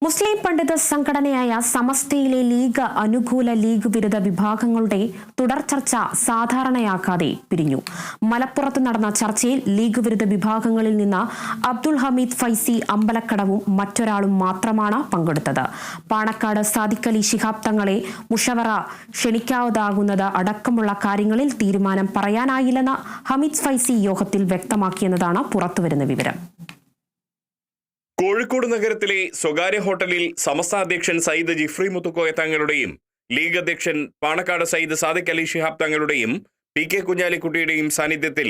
മുസ്ലിം പണ്ഡിത സംഘടനയായ സമസ്തയിലെ ലീഗ് അനുകൂല ലീഗ് വിരുദ്ധ വിഭാഗങ്ങളുടെ തുടർ ചർച്ച സാധാരണയാക്കാതെ പിരിഞ്ഞു. മലപ്പുറത്ത് നടന്ന ചർച്ചയിൽ ലീഗ് വിരുദ്ധ വിഭാഗങ്ങളിൽ നിന്ന് അബ്ദുൽ ഹമീദ് ഫൈസി അമ്പലക്കടവും മറ്റൊരാളും മാത്രമാണ് പങ്കെടുത്തത്. പാണക്കാട് സാദിഖ് അലി ശിഹാബ് തങ്ങളെ മുഷവറ ക്ഷണിക്കാതാകുന്നത് അടക്കമുള്ള കാര്യങ്ങളിൽ തീരുമാനം പറയാനായില്ലെന്ന് ഹമീദ് ഫൈസി യോഗത്തിൽ വ്യക്തമാക്കിയെന്നതാണ് പുറത്തുവരുന്ന വിവരം. കോഴിക്കോട് നഗരത്തിലെ സ്വകാര്യ ഹോട്ടലിൽ സമസ്ത അധ്യക്ഷൻ സയ്യിദ് ജിഫ്രി മുത്തുക്കോയ തങ്ങളുടെയും ലീഗ് അധ്യക്ഷൻ പാണക്കാട് സയ്യിദ് സാദിഖ് അലി ശിഹാബ് തങ്ങളുടെയും PK കുഞ്ഞാലിക്കുട്ടിയുടെയും സാന്നിധ്യത്തിൽ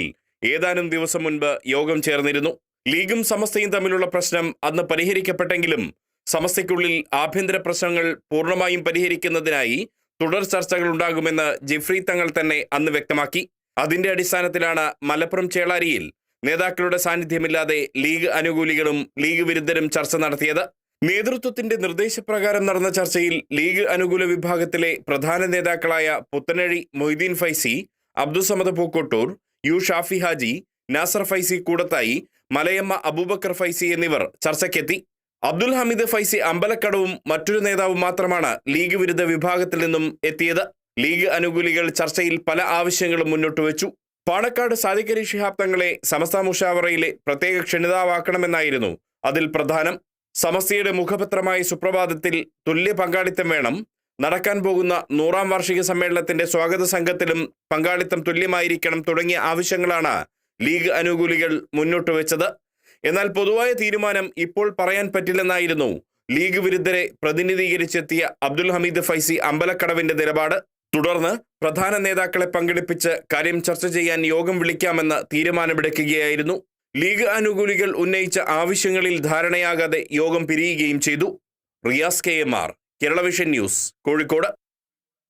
ഏതാനും ദിവസം മുൻപ് യോഗം ചേർന്നിരുന്നു. ലീഗും സമസ്തയും തമ്മിലുള്ള പ്രശ്നം അന്ന് പരിഹരിക്കപ്പെട്ടെങ്കിലും സമസ്തയ്ക്കുള്ളിൽ ആഭ്യന്തര പ്രശ്നങ്ങൾ പൂർണ്ണമായും പരിഹരിക്കുന്നതിനായി തുടർ ചർച്ചകൾ ഉണ്ടാകുമെന്ന് ജിഫ്രി തങ്ങൾ തന്നെ അന്ന് വ്യക്തമാക്കി. അതിന്റെ അടിസ്ഥാനത്തിലാണ് മലപ്പുറം ചേളാരിയിൽ നേതാക്കളുടെ സാന്നിധ്യമില്ലാതെ ലീഗ് അനുകൂലികളും ലീഗ് വിരുദ്ധരും ചർച്ച നടത്തിയത്. നേതൃത്വത്തിന്റെ നിർദ്ദേശപ്രകാരം നടന്ന ചർച്ചയിൽ ലീഗ് അനുകൂല വിഭാഗത്തിലെ പ്രധാന നേതാക്കളായ പുത്തനഴി മൊയ്തീൻ ഫൈസി, അബ്ദുസമദ് പൂക്കോട്ടൂർ, യു ഷാഫി ഹാജി, നാസർ ഫൈസി കൂടത്തായി, മലയമ്മ അബൂബക്കർ ഫൈസി എന്നിവർ ചർച്ചയ്ക്കെത്തി. അബ്ദുൽ ഹമീദ് ഫൈസി അമ്പലക്കടവും മറ്റൊരു നേതാവും മാത്രമാണ് ലീഗ് വിരുദ്ധ വിഭാഗത്തിൽ നിന്നും എത്തിയത്. ലീഗ് അനുകൂലികൾ ചർച്ചയിൽ പല ആവശ്യങ്ങളും മുന്നോട്ട് വെച്ചു. പാണക്കാട് സാദിഖ് അലി ശിഹാബ് തങ്ങളെ സമസ്ത മുഷാവറയിലെ പ്രത്യേക ക്ഷണിതാവാക്കണമെന്നായിരുന്നു അതിൽ പ്രധാനം. സമസ്തയുടെ മുഖപത്രമായ സുപ്രഭാതത്തിൽ തുല്യ പങ്കാളിത്തം വേണം, നടക്കാൻ പോകുന്ന 100ാം വാർഷിക സമ്മേളനത്തിന്റെ സ്വാഗത സംഘത്തിലും പങ്കാളിത്തം തുല്യമായിരിക്കണം തുടങ്ങിയ ആവശ്യങ്ങളാണ് ലീഗ് അനുകൂലികൾ മുന്നോട്ട് വെച്ചത്. എന്നാൽ പൊതുവായ തീരുമാനം ഇപ്പോൾ പറയാൻ പറ്റില്ലെന്നായിരുന്നു ലീഗ് വിരുദ്ധരെ പ്രതിനിധീകരിച്ചെത്തിയ അബ്ദുൽ ഹമീദ് ഫൈസി അമ്പലക്കടവിന്റെ നിലപാട്. തുടർന്ന് പ്രധാന നേതാക്കളെ പങ്കെടുപ്പിച്ച് കാര്യം ചർച്ച ചെയ്യാൻ യോഗം വിളിക്കാമെന്ന് തീരുമാനമെടുക്കുകയായിരുന്നു. ലീഗ് അനുകൂലികൾ ഉന്നയിച്ച ആവശ്യങ്ങളിൽ ധാരണയാകാതെ യോഗം പിരിയുകയും ചെയ്തു. Riyas KMR, Kerala vision news, Kozhikode.